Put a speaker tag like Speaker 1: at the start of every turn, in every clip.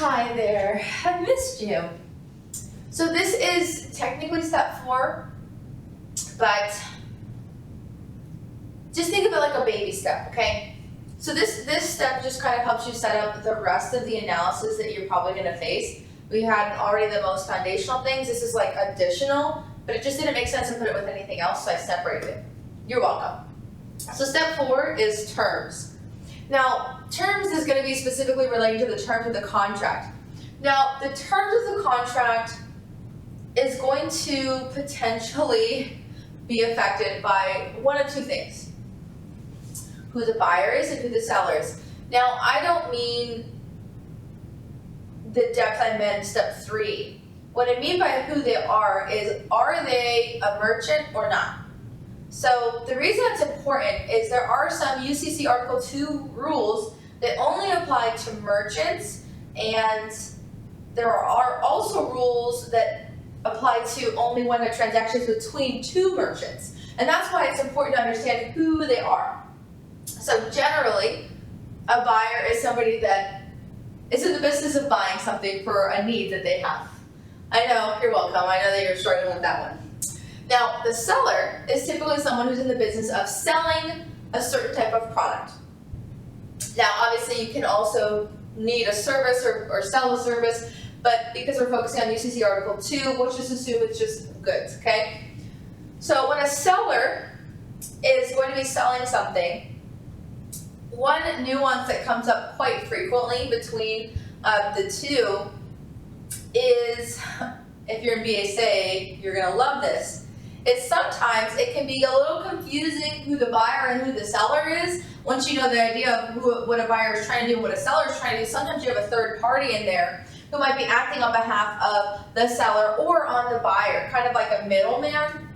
Speaker 1: Hi there, I missed you. So this is technically step 4, but just think of it like a baby step, okay? So this step just kind of helps you set up the rest of the analysis that you're probably gonna face. We had already the most foundational things. This is like additional, but it just didn't make sense to put it with anything else, so I separated it. You're welcome. So step 4 is terms. Now, terms is gonna be specifically related to the terms of the contract. Now, the terms of the contract is going to potentially be affected by one of two things. Who the buyer is and who the seller is. Now, I don't mean the depth I meant in step 3. What I mean by who they are they a merchant or not? So the reason that's important is there are some UCC Article 2 rules that only apply to merchants, and there are also rules that apply to only when a transaction is between two merchants. And that's why it's important to understand who they are. So generally, a buyer is somebody that is in the business of buying something for a need that they have. I know, you're welcome. I know that you're struggling with that one. Now, the seller is typically someone who's in the business of selling a certain type of product. Now, obviously, you can also need a service or sell a service, but because we're focusing on UCC Article 2, we'll just assume it's just goods, okay? So when a seller is going to be selling something, one nuance that comes up quite frequently between the two is, if you're in BSA, you're gonna love this, is sometimes it can be a little confusing who the buyer and who the seller is. Once you know the idea of what a buyer is trying to do and what a seller is trying to do, sometimes you have a third party in there who might be acting on behalf of the seller or on the buyer, kind of like a middleman.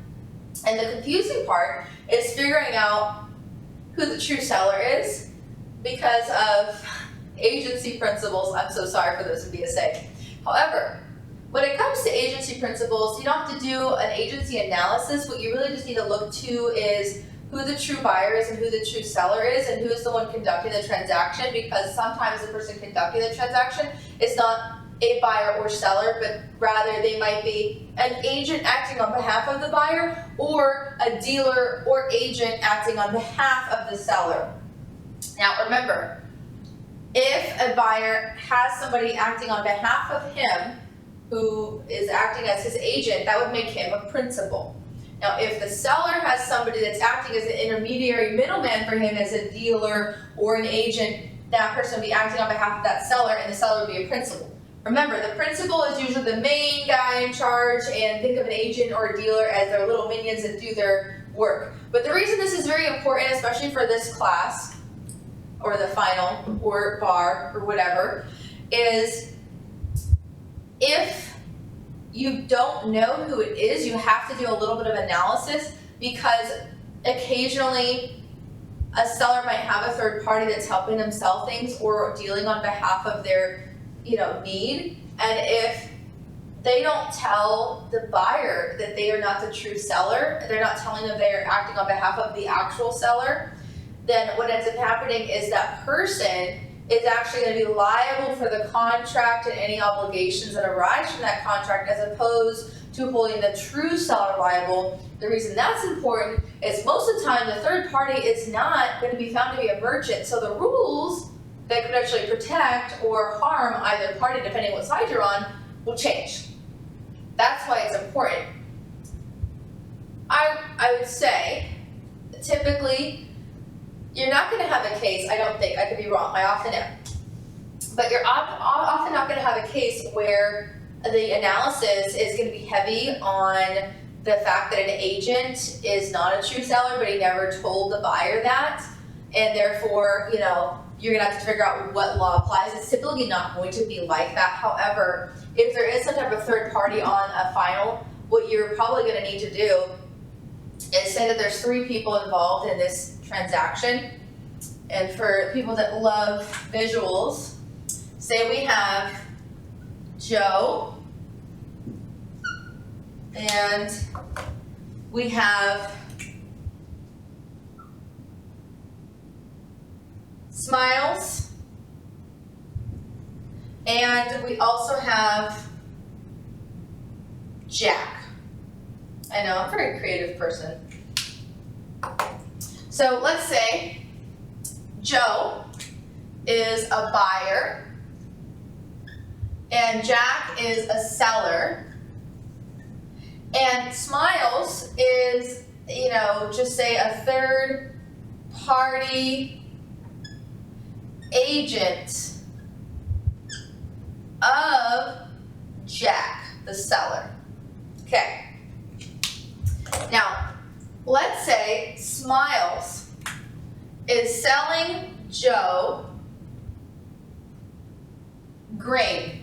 Speaker 1: And the confusing part is figuring out who the true seller is because of agency principles. I'm so sorry for those in BSA. However, when it comes to agency principles, you don't have to do an agency analysis. What you really just need to look to is who the true buyer is and who the true seller is and who is the one conducting the transaction, because sometimes the person conducting the transaction is not a buyer or seller, but rather they might be an agent acting on behalf of the buyer or a dealer or agent acting on behalf of the seller. Now remember, if a buyer has somebody acting on behalf of him who is acting as his agent, that would make him a principal. Now, if the seller has somebody that's acting as an intermediary middleman for him as a dealer or an agent, that person would be acting on behalf of that seller, and the seller would be a principal. Remember, the principal is usually the main guy in charge, and think of an agent or a dealer as their little minions that do their work. But the reason this is very important, especially for this class, or the final, or bar, or whatever, is if you don't know who it is, you have to do a little bit of analysis, because occasionally a seller might have a third party that's helping them sell things or dealing on behalf of their need. And if they don't tell the buyer that they are not the true seller, they're not telling them they are acting on behalf of the actual seller, then what ends up happening is that person is actually going to be liable for the contract and any obligations that arise from that contract, as opposed to holding the true seller liable. The reason that's important is most of the time the third party is not going to be found to be a merchant, so the rules that could actually protect or harm either party, depending on what side you're on, will change. That's why it's important. I would say, typically, you're not going to have a case, I don't think, I could be wrong, I often am, but you're often not going to have a case where the analysis is going to be heavy on the fact that an agent is not a true seller, but he never told the buyer that, and therefore, you're going to have to figure out what law applies. It's typically not going to be like that. However, if there is some type of third party on a final, what you're probably going to need to do is say that there's 3 people involved in this transaction. And for people that love visuals, say we have Joe and we have Smiles And we also have Jack. I know, I'm a very creative person. So let's say Joe is a buyer and Jack is a seller, and Smiles is, just say a third party agent of Jack, the seller. Okay. Now, let's say Smiles is selling Joe grain.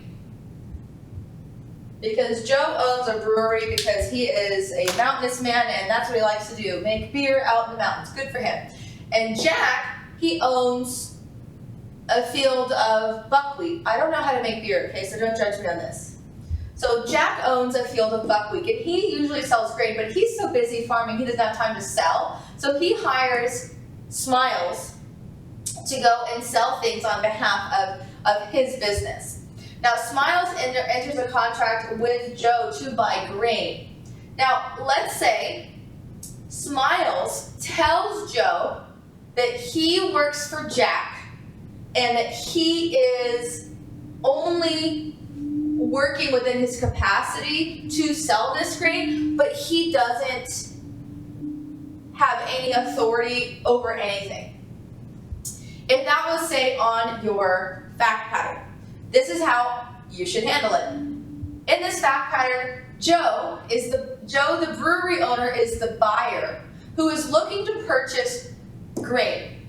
Speaker 1: Because Joe owns a brewery because he is a mountainous man and that's what he likes to do, make beer out in the mountains. Good for him. And Jack, he owns a field of buckwheat. I don't know how to make beer, okay, so don't judge me on this. So Jack owns a field of buckwheat, and he usually sells grain, but he's so busy farming he doesn't have time to sell. So he hires Smiles to go and sell things on behalf of his business. Now, Smiles enters a contract with Joe to buy grain. Now, let's say Smiles tells Joe that he works for Jack and that he is only working within his capacity to sell this grain, but he doesn't have any authority over anything. If that was, say, on your fact pattern, this is how you should handle it. In this fact pattern, Joe, the brewery owner, is the buyer who is looking to purchase grain.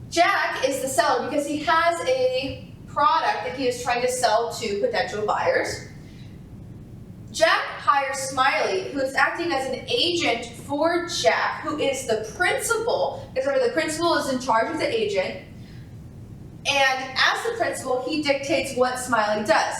Speaker 1: Jack is the seller because he has a product that he is trying to sell to potential buyers. Jack hires Smiley, who is acting as an agent for Jack, who is the principal, because remember the principal is in charge of the agent. And as the principal, he dictates what Smiley does.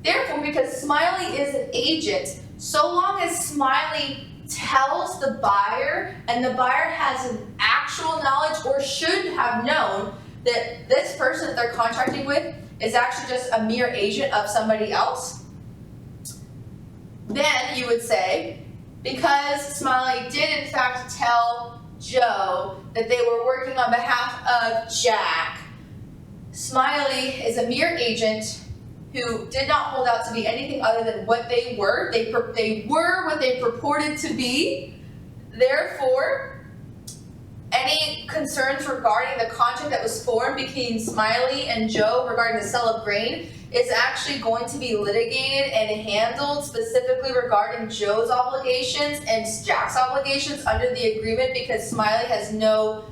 Speaker 1: Therefore, because Smiley is an agent, so long as Smiley tells the buyer, and the buyer has an actual knowledge or should have known that this person that they're contracting with is actually just a mere agent of somebody else, then you would say, because Smiley did in fact tell Joe that they were working on behalf of Jack, Smiley is a mere agent who did not hold out to be anything other than what they were. They were what they purported to be. Therefore, any concerns regarding the contract that was formed between Smiley and Joe regarding the sale of grain is actually going to be litigated and handled specifically regarding Joe's obligations and Jack's obligations under the agreement, because Smiley has no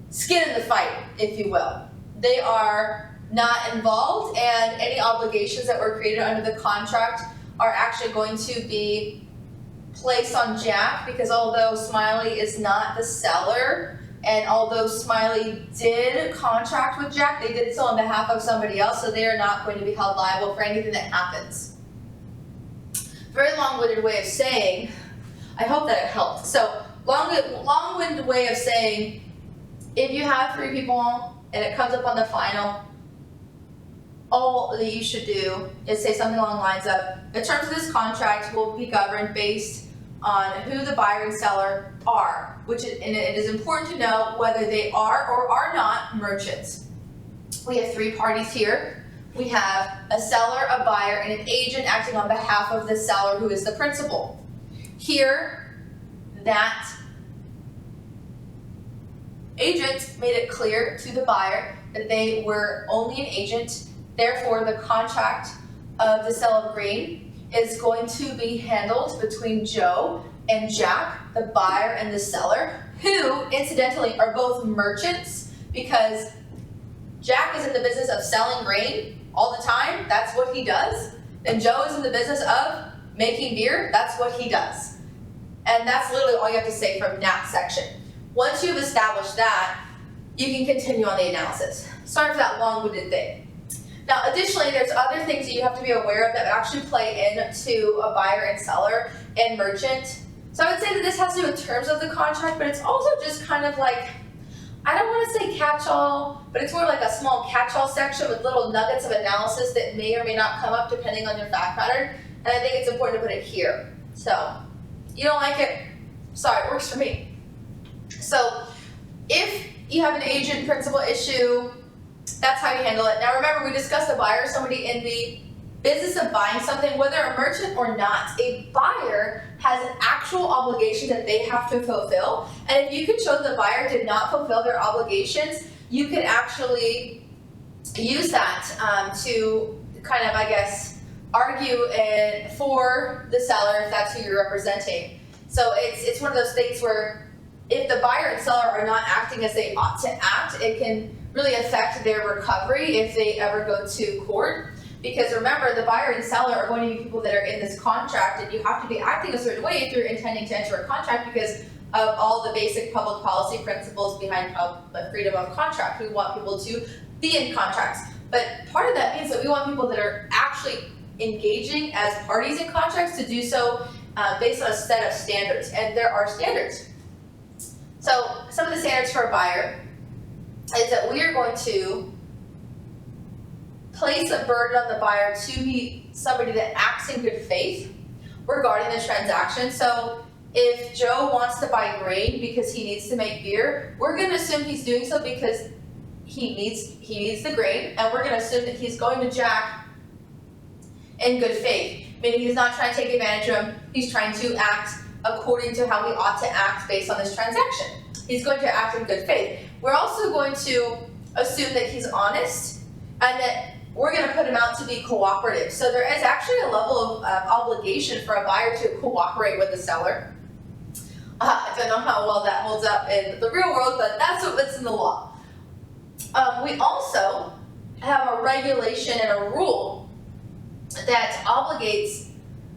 Speaker 1: skin in the fight, if you will. They are not involved, and any obligations that were created under the contract are actually going to be placed on Jack, because although Smiley is not the seller, and although Smiley did contract with Jack, they did so on behalf of somebody else, so they are not going to be held liable for anything that happens. Very long-winded way of saying, I hope that it helped. So, long-winded way of saying, if you have 3 people and it comes up on the final, all that you should do is say something along the lines of, the terms of this contract will be governed based on who the buyer and seller are, and it is important to know whether they are or are not merchants. We have 3 parties here. We have a seller, a buyer, and an agent acting on behalf of the seller, who is the principal. Here, that agent made it clear to the buyer that they were only an agent. Therefore, the contract of the sale of grain is going to be handled between Joe and Jack, the buyer and the seller, who, incidentally, are both merchants, because Jack is in the business of selling grain all the time. That's what he does. And Joe is in the business of making beer. That's what he does. And that's literally all you have to say from that section. Once you've established that, you can continue on the analysis. Sorry for that long-winded thing. Now, additionally, there's other things that you have to be aware of that actually play into a buyer and seller and merchant. So I would say that this has to do with terms of the contract, but it's also just kind of like I don't want to say catch-all, but it's more like a small catch-all section with little nuggets of analysis that may or may not come up depending on your fact pattern. And I think it's important to put it here. So, you don't like it? Sorry, it works for me. So, if you have an agent principal issue, that's how you handle it. Now remember, we discussed a buyer, somebody in the business of buying something, whether a merchant or not. A buyer has an actual obligation that they have to fulfill. And if you could show the buyer did not fulfill their obligations, you could actually use that to kind of, I guess, argue for the seller if that's who you're representing. So it's one of those things where if the buyer and seller are not acting as they ought to act, it can really affect their recovery if they ever go to court. Because remember, the buyer and seller are going to be people that are in this contract, and you have to be acting a certain way if you're intending to enter a contract because of all the basic public policy principles behind freedom of contract. We want people to be in contracts. But part of that means that we want people that are actually engaging as parties in contracts to do so based on a set of standards. And there are standards. So some of the standards for a buyer is that we are going to place a burden on the buyer to be somebody that acts in good faith regarding the transaction. So if Joe wants to buy grain because he needs to make beer, we're going to assume he's doing so because he needs the grain, and we're going to assume that he's going to Jack in good faith, meaning he's not trying to take advantage of him. He's trying to act according to how he ought to act based on this transaction. He's going to act in good faith. We're also going to assume that he's honest and that we're going to put him out to be cooperative. So there is actually a level of obligation for a buyer to cooperate with the seller. I don't know how well that holds up in the real world, but that's what's in the law. We also have a regulation and a rule that obligates,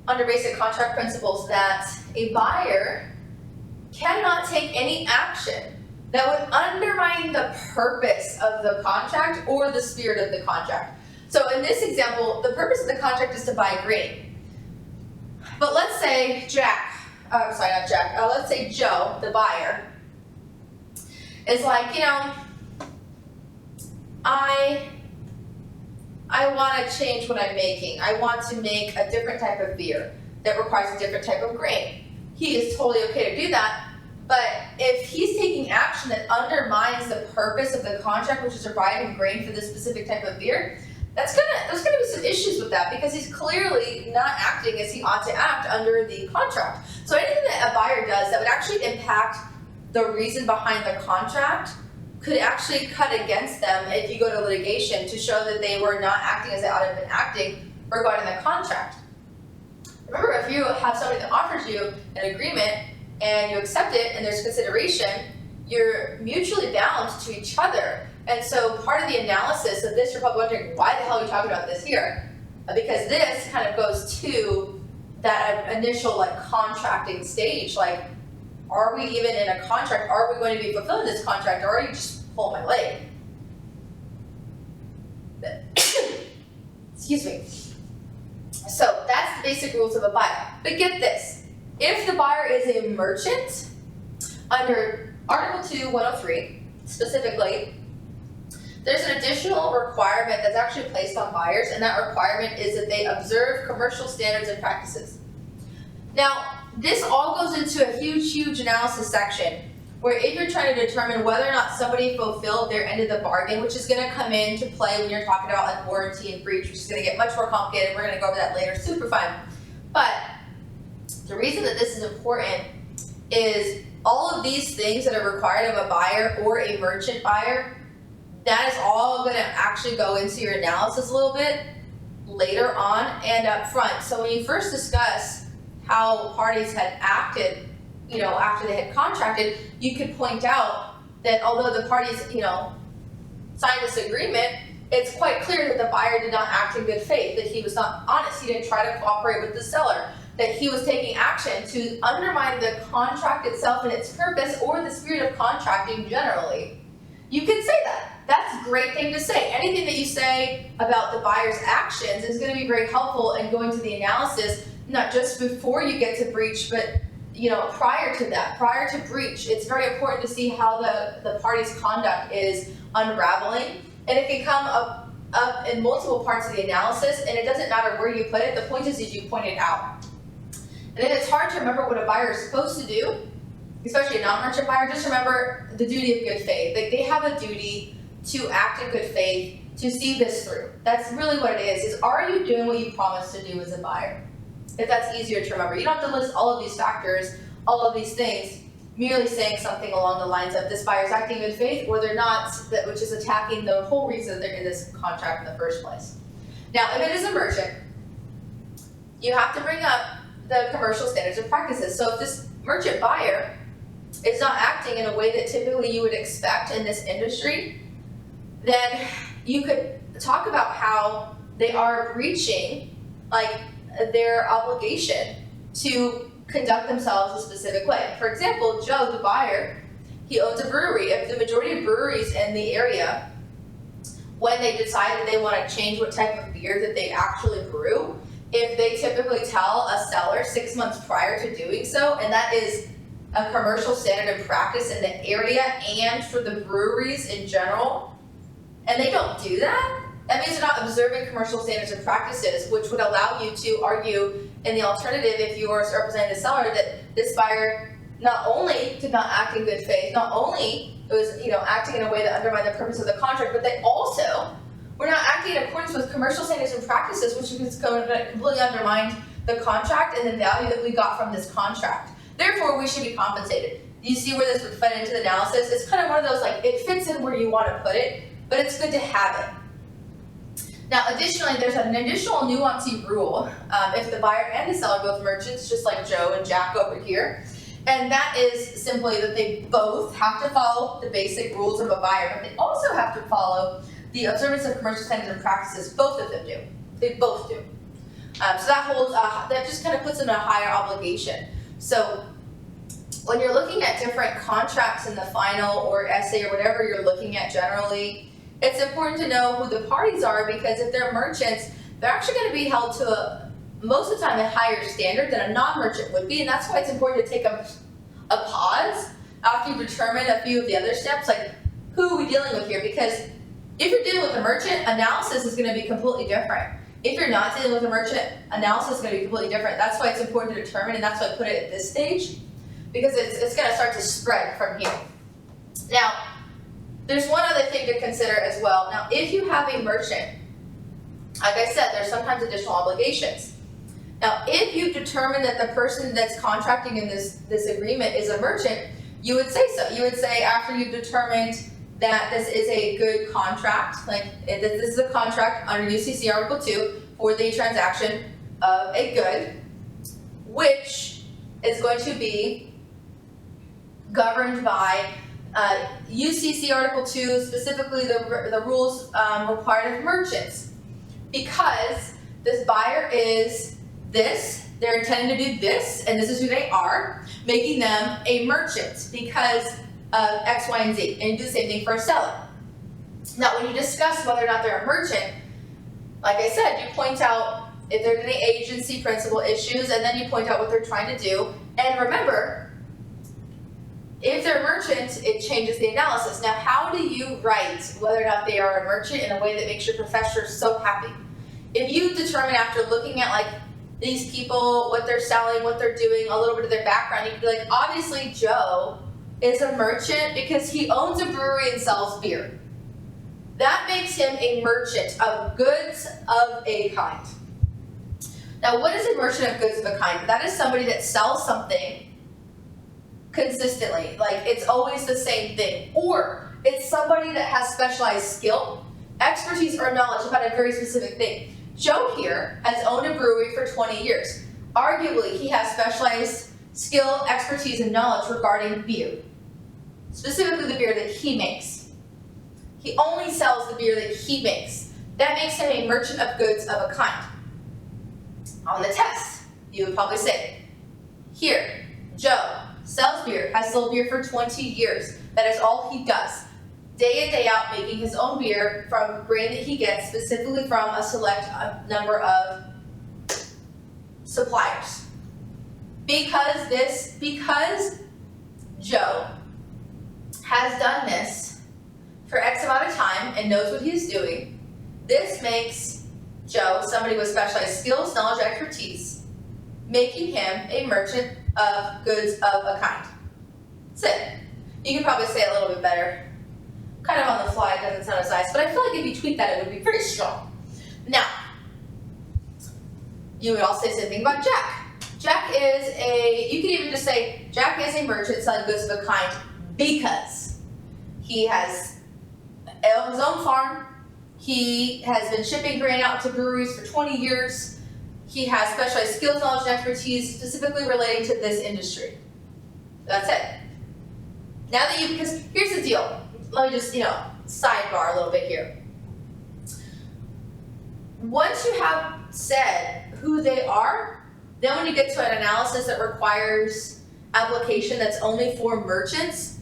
Speaker 1: under basic contract principles, that a buyer cannot take any action that would undermine the purpose of the contract or the spirit of the contract. So in this example, the purpose of the contract is to buy grain. But let's say let's say Joe, the buyer, is like, I want to change what I'm making. I want to make a different type of beer that requires a different type of grain. He is totally okay to do that, but if he's taking action that undermines the purpose of the contract, which is to provide him grain for this specific type of beer, there's gonna be some issues with that because he's clearly not acting as he ought to act under the contract. So anything that a buyer does that would actually impact the reason behind the contract could actually cut against them if you go to litigation to show that they were not acting as they ought to have been acting regarding the contract. Remember, if you have somebody that offers you an agreement and you accept it and there's consideration, you're mutually bound to each other. And so part of the analysis of this, you're probably wondering, why the hell are we talking about this here? Because this kind of goes to that initial contracting stage. Are we even in a contract? Are we going to be fulfilling this contract? Or are you just pulling my leg? Excuse me. So that's the basic rules of a buyer. But get this. If the buyer is a merchant, under Article 2, 103, specifically, there's an additional requirement that's actually placed on buyers, and that requirement is that they observe commercial standards and practices. Now, this all goes into a huge analysis section where if you're trying to determine whether or not somebody fulfilled their end of the bargain, which is going to come into play when you're talking about warranty and breach, which is going to get much more complicated. We're going to go over that later. Super fun. But the reason that this is important is all of these things that are required of a buyer or a merchant buyer, that is all going to actually go into your analysis a little bit later on and up front. So when you first discuss how parties had acted, after they had contracted, you could point out that although the parties, signed this agreement, it's quite clear that the buyer did not act in good faith, that he was not honest, he didn't try to cooperate with the seller, that he was taking action to undermine the contract itself and its purpose or the spirit of contracting generally. You can say that. That's a great thing to say. Anything that you say about the buyer's actions is going to be very helpful in going to the analysis, not just before you get to breach, but prior to that, prior to breach, it's very important to see how the party's conduct is unraveling. And it can come up in multiple parts of the analysis, and it doesn't matter where you put it. The point is you point it out. And if it's hard to remember what a buyer is supposed to do, especially a non-merchant buyer, just remember the duty of good faith. Like, they have a duty to act in good faith, to see this through. That's really what it is are you doing what you promised to do as a buyer? If that's easier to remember. You don't have to list all of these factors, all of these things, merely saying something along the lines of this buyer's acting in good faith or they're not, which is attacking the whole reason they're in this contract in the first place. Now, if it is a merchant, you have to bring up the commercial standards and practices. So if this merchant buyer is not acting in a way that typically you would expect in this industry, then you could talk about how they are breaching their obligation to conduct themselves a specific way. For example, Joe, the buyer, he owns a brewery. If the majority of breweries in the area, when they decide that they want to change what type of beer that they actually brew, if they typically tell a seller 6 months prior to doing so, and that is a commercial standard and practice in the area and for the breweries in general, and they don't do that, that means they're not observing commercial standards and practices, which would allow you to argue in the alternative, if you were representing the seller, that this buyer not only did not act in good faith, not only was acting in a way that undermined the purpose of the contract, but they also were not acting in accordance with commercial standards and practices, which is going to completely undermine the contract and the value that we got from this contract. Therefore, we should be compensated. You see where this would fit into the analysis? It's kind of one of those, it fits in where you want to put it, but it's good to have it. Now, additionally, there's an additional nuancey rule if the buyer and the seller are both merchants, just like Joe and Jack over here. And that is simply that they both have to follow the basic rules of a buyer, but they also have to follow the observance of commercial standards and practices. Both of them do. They both do. So that just kind of puts them in a higher obligation. So when you're looking at different contracts in the final or essay or whatever you're looking at generally, it's important to know who the parties are, because if they're merchants, they're actually going to be held to most of the time a higher standard than a non-merchant would be, and that's why it's important to take a pause after you determine a few of the other steps, like who are we dealing with here? Because if you're dealing with a merchant, analysis is going to be completely different. If you're not dealing with a merchant, analysis is going to be completely different. That's why it's important to determine, and that's why I put it at this stage, because it's going to start to spread from here. Now, there's one other thing to consider as well. Now, if you have a merchant, like I said, there's sometimes additional obligations. Now, if you determine that the person that's contracting in this agreement is a merchant, you would say so. You would say, after you've determined that this is a good contract, this is a contract under UCC Article 2 for the transaction of a good, which is going to be governed by UCC Article 2, specifically the rules required of merchants. Because this buyer is this, they're intending to do this, and this is who they are, making them a merchant because of X, Y, and Z. And you do the same thing for a seller. Now, when you discuss whether or not they're a merchant, like I said, you point out if there's any agency principle issues, and then you point out what they're trying to do. And remember, if they're a merchant, it changes the analysis. Now, how do you write whether or not they are a merchant in a way that makes your professor so happy? If you determine after looking at these people, what they're selling, what they're doing, a little bit of their background, you can be like, obviously Joe is a merchant because he owns a brewery and sells beer. That makes him a merchant of goods of a kind. Now, what is a merchant of goods of a kind? That is somebody that sells something consistently, it's always the same thing, or it's somebody that has specialized skill, expertise, or knowledge about a very specific thing. Joe here has owned a brewery for 20 years. Arguably, he has specialized skill, expertise, and knowledge regarding beer, specifically the beer that he makes. He only sells the beer that he makes. That makes him a merchant of goods of a kind. On the test, you would probably say, here, Joe sells beer, has sold beer for 20 years. That is all he does. Day in, day out, making his own beer from grain that he gets, specifically from a select number of suppliers. because Joe has done this for X amount of time and knows what he's doing, this makes Joe somebody with specialized skills, knowledge, expertise, making him a merchant of goods of a kind. That's it. You can probably say it a little bit better. Kind of on the fly, it doesn't sound as nice, but I feel like if you tweak that, it would be pretty strong. Now, you would also say the same thing about Jack. You could even just say, Jack is a merchant selling goods of a kind because he has his own farm, he has been shipping grain out to breweries for 20 years, he has specialized skills, knowledge, and expertise specifically relating to this industry. That's it. Now that because here's the deal. Let me just, sidebar a little bit here. Once you have said who they are, then when you get to an analysis that requires application that's only for merchants,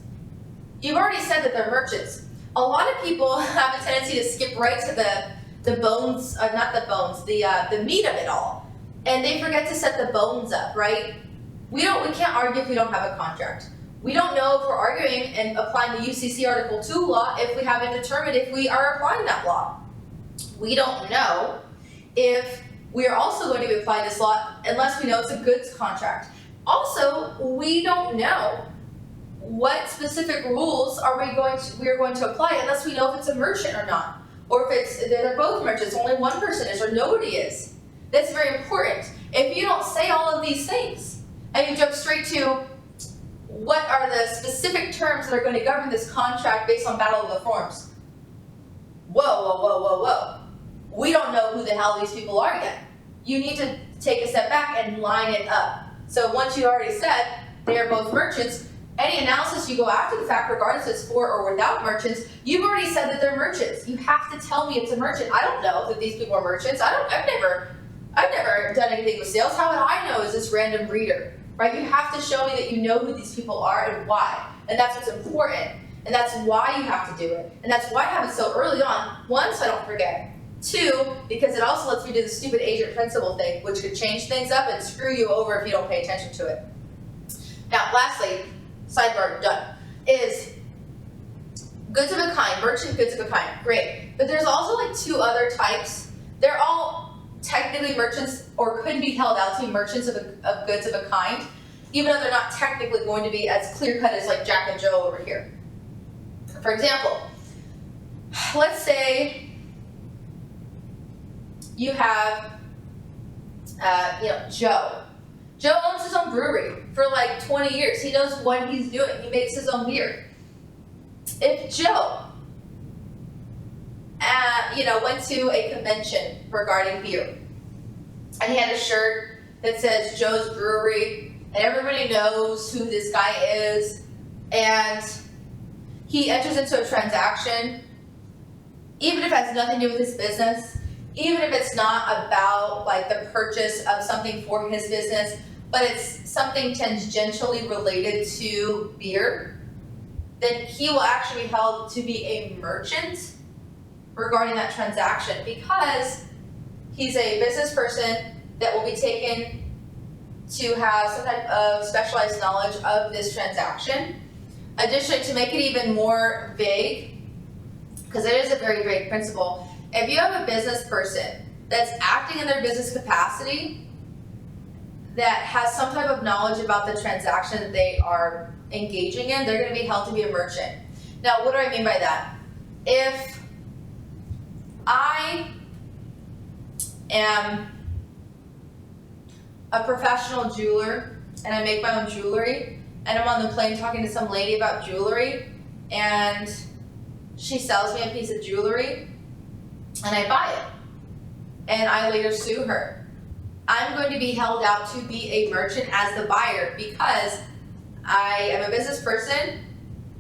Speaker 1: you've already said that they're merchants. A lot of people have a tendency to skip right to the bones, not the bones, the meat of it all, and they forget to set the bones up, right? We can't argue if we don't have a contract. We don't know if we're arguing and applying the UCC Article 2 law if we haven't determined if we are applying that law. We don't know if we are also going to be applying this law unless we know it's a goods contract. Also, we don't know what specific rules we are going to apply unless we know if it's a merchant or not, or if they're both merchants, only one person is or nobody is. That's very important. If you don't say all of these things and you jump straight to what are the specific terms that are going to govern this contract based on Battle of the Forms? Whoa. We don't know who the hell these people are yet. You need to take a step back and line it up. So once you already said they are both merchants, any analysis you go after the fact, regardless if it's for or without merchants, you've already said that they're merchants. You have to tell me it's a merchant. I don't know that these people are merchants. I've never done anything with sales. How would I know as this random reader? Right? You have to show me that you know who these people are and why. And that's what's important. And that's why you have to do it. And that's why I have it so early on. One, so I don't forget. Two, because it also lets me do the stupid agent principal thing, which could change things up and screw you over if you don't pay attention to it. Now, lastly, sidebar done, is goods of a kind, merchant goods of a kind. Great. But there's also like two other types. They're all technically merchants or could be held out to be merchants of goods of a kind, even though they're not technically going to be as clear-cut as like Jack and Joe over here. For example, let's say you have, Joe. Joe owns his own brewery for like 20 years. He knows what he's doing. He makes his own beer. If Joe, went to a convention regarding beer, and he had a shirt that says Joe's Brewery, and everybody knows who this guy is, and he enters into a transaction, even if it has nothing to do with his business, even if it's not about like the purchase of something for his business, but it's something tangentially related to beer, then he will actually be held to be a merchant regarding that transaction because he's a business person that will be taken to have some type of specialized knowledge of this transaction. Additionally, to make it even more vague, because it is a very vague principle, if you have a business person that's acting in their business capacity that has some type of knowledge about the transaction that they are engaging in, they're going to be held to be a merchant. Now, what do I mean by that? If I am a professional jeweler and I make my own jewelry and I'm on the plane talking to some lady about jewelry and she sells me a piece of jewelry and I buy it and I later sue her, I'm going to be held out to be a merchant as the buyer because I am a business person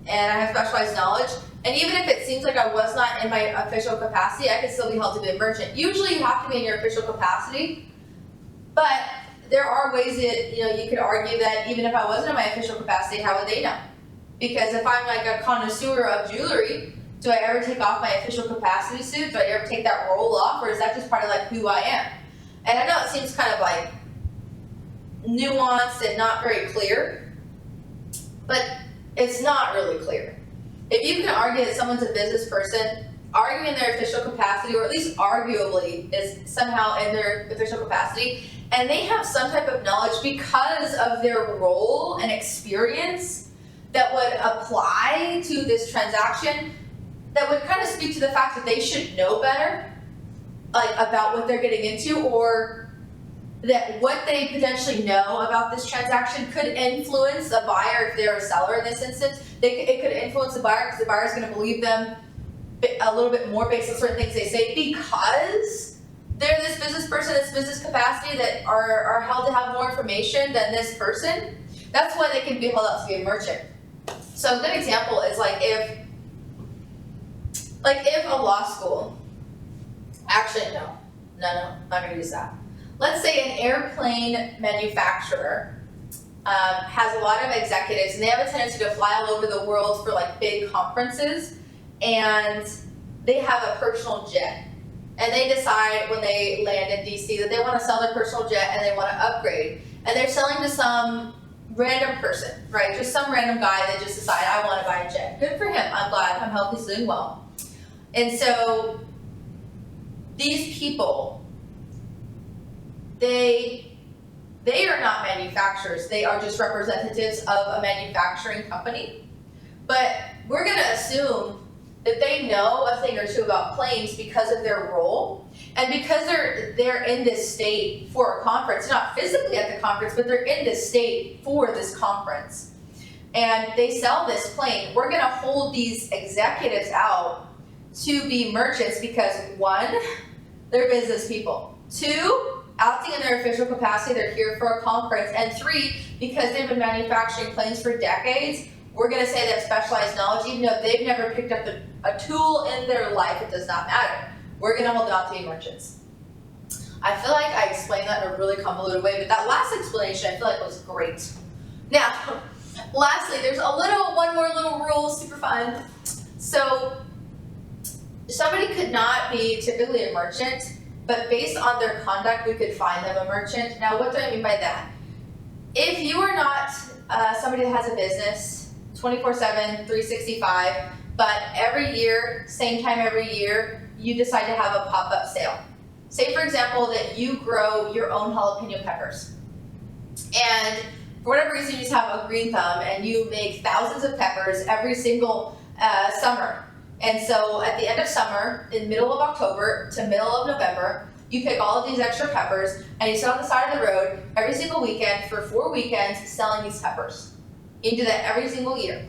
Speaker 1: and I have specialized knowledge. And even if it seems like I was not in my official capacity, I could still be held to be a merchant. Usually you have to be in your official capacity, but there are ways that you could argue that even if I wasn't in my official capacity, how would they know? Because if I'm like a connoisseur of jewelry, do I ever take off my official capacity suit? Do I ever take that role off, or is that just part of like who I am? And I know it seems kind of like nuanced and not very clear, but it's not really clear. If you can argue that someone's a business person, arguing in their official capacity, or at least arguably is somehow in their official capacity, and they have some type of knowledge because of their role and experience that would apply to this transaction, that would kind of speak to the fact that they should know better, like about what they're getting into, or that what they potentially know about this transaction could influence the buyer if they're a seller in this instance. It could influence the buyer because the buyer is going to believe them a little bit more based on certain things they say because they're this business person, this business capacity that are held to have more information than this person. That's why they can be held out to be a merchant. So a good example is if a law school, actually no, I'm not gonna use that. Let's say an airplane manufacturer has a lot of executives and they have a tendency to fly all over the world for big conferences, and they have a personal jet. And they decide when they land in DC that they want to sell their personal jet and they want to upgrade. And they're selling to some random person, right? Just some random guy that just decided, I want to buy a jet. Good for him. I'm glad. I'm healthy, he's doing well. And so these people, they are not manufacturers. They are just representatives of a manufacturing company. But we're going to assume that they know a thing or two about planes because of their role, and because they're in this state for a conference, not physically at the conference, but they're in this state for this conference, and they sell this plane. We're going to hold these executives out to be merchants because 1, they're business people. 2, acting in their official capacity, they're here for a conference, and 3, because they've been manufacturing planes for decades. We're going to say they have specialized knowledge, even though they've never picked up a tool in their life. It does not matter. We're going to hold on to be merchants. I feel like I explained that in a really convoluted way, but that last explanation I feel like was great. Now, lastly, there's one more little rule, super fun. So, somebody could not be typically a merchant, but based on their conduct, we could find them a merchant. Now, what do I mean by that? If you are not somebody that has a business 24/7, 365, but every year, same time every year, you decide to have a pop-up sale. Say, for example, that you grow your own jalapeno peppers. And for whatever reason, you just have a green thumb and you make thousands of peppers every single summer. And so at the end of summer, in middle of October to middle of November, you pick all of these extra peppers and you sit on the side of the road every single weekend for 4 weekends selling these peppers. You do that every single year.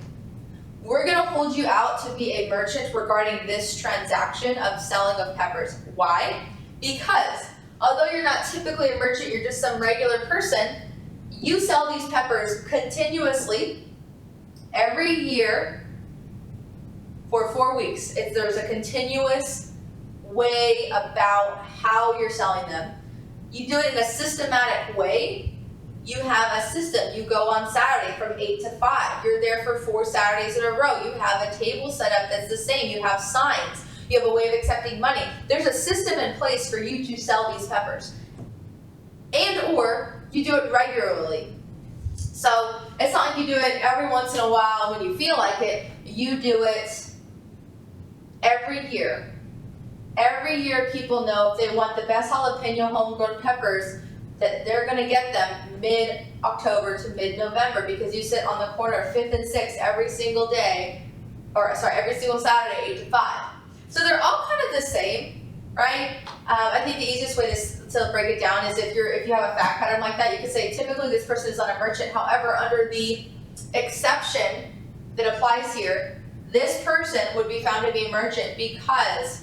Speaker 1: We're going to hold you out to be a merchant regarding this transaction of selling of peppers. Why? Because although you're not typically a merchant, you're just some regular person, you sell these peppers continuously every year for 4 weeks. There's a continuous way about how you're selling them. You do it in a systematic way. You have a system. You go on Saturday from 8 to 5. You're there for 4 Saturdays in a row. You have a table set up that's the same. You have signs. You have a way of accepting money. There's a system in place for you to sell these peppers. And or you do it regularly. So it's not like you do it every once in a while when you feel like it. You do it every year. Every year people know if they want the best jalapeno homegrown peppers, that they're going to get them mid-October to mid-November because you sit on the corner 5th and 6th every single day, every single Saturday, 8 to 5. So they're all kind of the same, right? I think the easiest way to break it down is if you have a fact pattern like that, you could say typically this person is not a merchant. However, under the exception that applies here, this person would be found to be a merchant because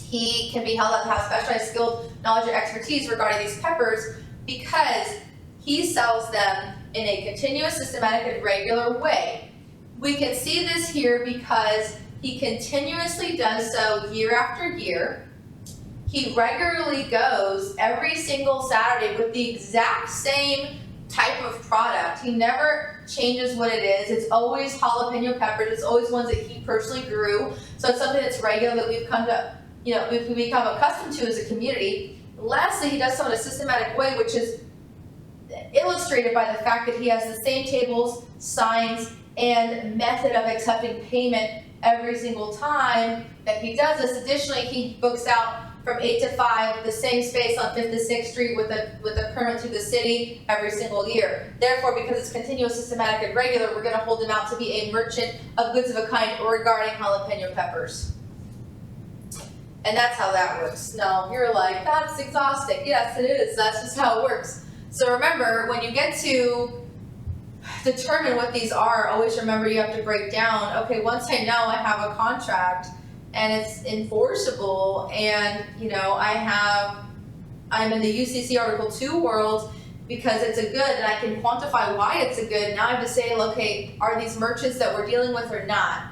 Speaker 1: he can be held up to have specialized skilled knowledge or expertise regarding these peppers because he sells them in a continuous, systematic, and regular way. We can see this here because he continuously does so year after year. He regularly goes every single Saturday with the exact same type of product. He never changes what it is. It's always jalapeno peppers. It's always ones that he personally grew. So it's something that's regular that we've become accustomed to as a community. Lastly, he does so in a systematic way, which is illustrated by the fact that he has the same tables, signs, and method of accepting payment every single time that he does this. Additionally, he books out from 8 to 5 the same space on 5th to 6th Street with a permit to the city every single year. Therefore, because it's continuous, systematic, and regular, we're going to hold him out to be a merchant of goods of a kind regarding jalapeno peppers. And that's how that works. No, you're like, that's exhausting. Yes, it is. That's just how it works. So remember, when you get to determine what these are, always remember you have to break down, okay, once I know I have a contract and it's enforceable and, you know, I'm in the UCC Article 2 world because it's a good and I can quantify why it's a good, now I have to say, okay, are these merchants that we're dealing with or not?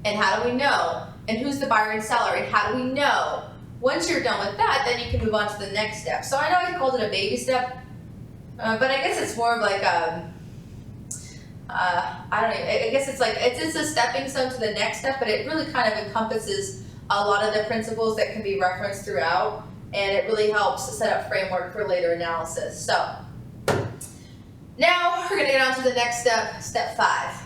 Speaker 1: And how do we know? And who's the buyer and seller? And how do we know? Once you're done with that, then you can move on to the next step. So I know I called it a baby step, but I guess it's more of like I don't know, I guess it's like, it's a stepping stone to the next step, but it really kind of encompasses a lot of the principles that can be referenced throughout, and it really helps to set up framework for later analysis. So now we're gonna get on to the next step, step 5.